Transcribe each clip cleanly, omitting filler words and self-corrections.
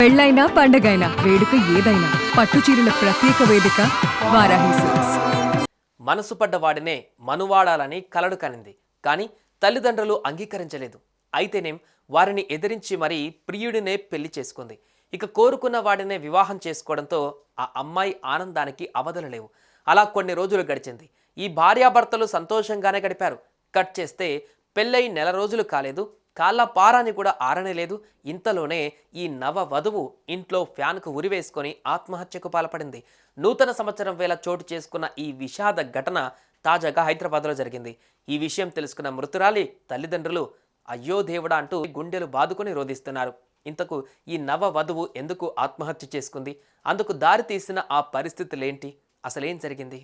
పెళ్ళైనా పండగైనా వేడుక ఏదైనా పట్టుచీరల ప్రత్యేక వేదిక వారాహి సిల్క్స్. మనసు పడ్డ వాడినే మనువాడాలని కలడు కనింది. కానీ తల్లిదండ్రులు అంగీకరించలేదు. అయితేనేం వారిని ఎదిరించి మరీ ప్రియుడినే పెళ్లి చేసుకుంది. ఇక కోరుకున్న వాడినే వివాహం చేసుకోవడంతో ఆ అమ్మాయి ఆనందానికి అవధులు లేవు. అలా కొన్ని రోజులు గడిచింది. ఈ భార్యాభర్తలు సంతోషంగానే గడిపారు. కట్ చేస్తే పెళ్ళై నెల రోజులు కాలేదు, కాళ్ళ పారాని కూడా ఆరనేలేదు. ఇంతలోనే ఈ నవ వధువు ఇంట్లో ఫ్యాన్కు ఉరివేసుకొని ఆత్మహత్యకు పాల్పడింది. నూతన సంవత్సరం వేళ చోటు చేసుకున్న ఈ విషాద ఘటన తాజాగా హైదరాబాద్లో జరిగింది. ఈ విషయం తెలుసుకున్న మృతురాలి తల్లిదండ్రులు అయ్యో దేవుడా అంటూ గుండెలు బాదుకొని రోధిస్తున్నారు. ఇంతకు ఈ నవ వధువు ఎందుకు ఆత్మహత్య చేసుకుంది? అందుకు దారి తీసిన ఆ పరిస్థితులేంటి? అసలేం జరిగింది?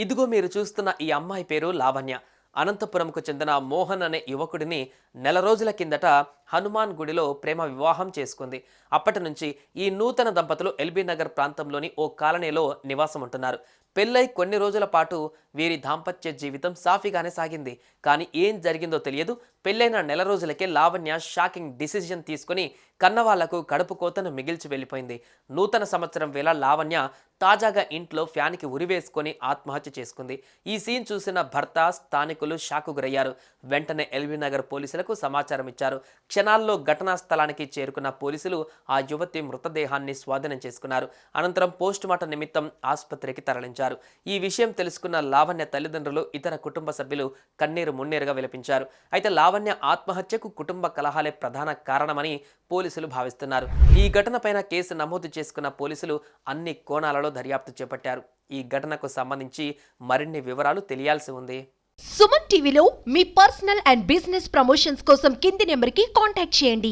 ఇదిగో మీరు చూస్తున్న ఈ అమ్మాయి పేరు లావణ్య. అనంతపురంకు చెందిన మోహన్ అనే యువకుడిని నెల రోజుల కిందట హనుమాన్ గుడిలో ప్రేమ వివాహం చేసుకుంది. అప్పటి నుంచి ఈ నూతన దంపతులు ఎల్బీ నగర్ ప్రాంతంలోని ఓ కాలనీలో నివాసం ఉంటున్నారు. పెళ్ళై కొన్ని రోజుల పాటు వీరి దాంపత్య జీవితం సాఫీగానే సాగింది. కానీ ఏం జరిగిందో తెలియదు. పెళ్ళైన నెల రోజులకే లావణ్య షాకింగ్ డిసిజన్ తీసుకుని కన్నవాళ్లకు కడుపు కోతను మిగిల్చి వెళ్ళిపోయింది. నూతన సంవత్సరం వేళ లావణ్య తాజాగా ఇంట్లో ఫ్యాన్కి ఉరివేసుకొని ఆత్మహత్య చేసుకుంది. ఈ సీన్ చూసిన భర్త, స్థానికులు షాకు గురయ్యారు. వెంటనే ఎల్బీ నగర్ పోలీసులకు సమాచారం ఇచ్చారు. క్షణాల్లో ఘటనా స్థలానికి చేరుకున్న పోలీసులు ఆ యువతి మృతదేహాన్ని స్వాధీనం చేసుకున్నారు. అనంతరం పోస్టుమార్టం నిమిత్తం ఆసుపత్రికి తరలించారు. ఈ విషయం తెలుసుకున్న లావణ్య తల్లిదండ్రులు, ఇతర కుటుంబ సభ్యులు కన్నీరు మున్నీరుగా విలపించారు. అయితే లావణ్య ఆత్మహత్యకు కుటుంబ కలహాలే ప్రధాన కారణమని పోలీసులు భావిస్తున్నారు. ఈ ఘటనపైన కేసు నమోదు చేసుకున్న పోలీసులు అన్ని కోణాలలో దర్యాప్తు చేపట్టారు. ఈ ఘటనకు సంబంధించి మరిన్ని వివరాలు తెలియాల్సి ఉంది. సుమన్ టీవీలో మీ పర్సనల్ అండ్ బిజినెస్ ప్రమోషన్స్ కోసం కింది నెంబర్కి కాంటాక్ట్ చేయండి.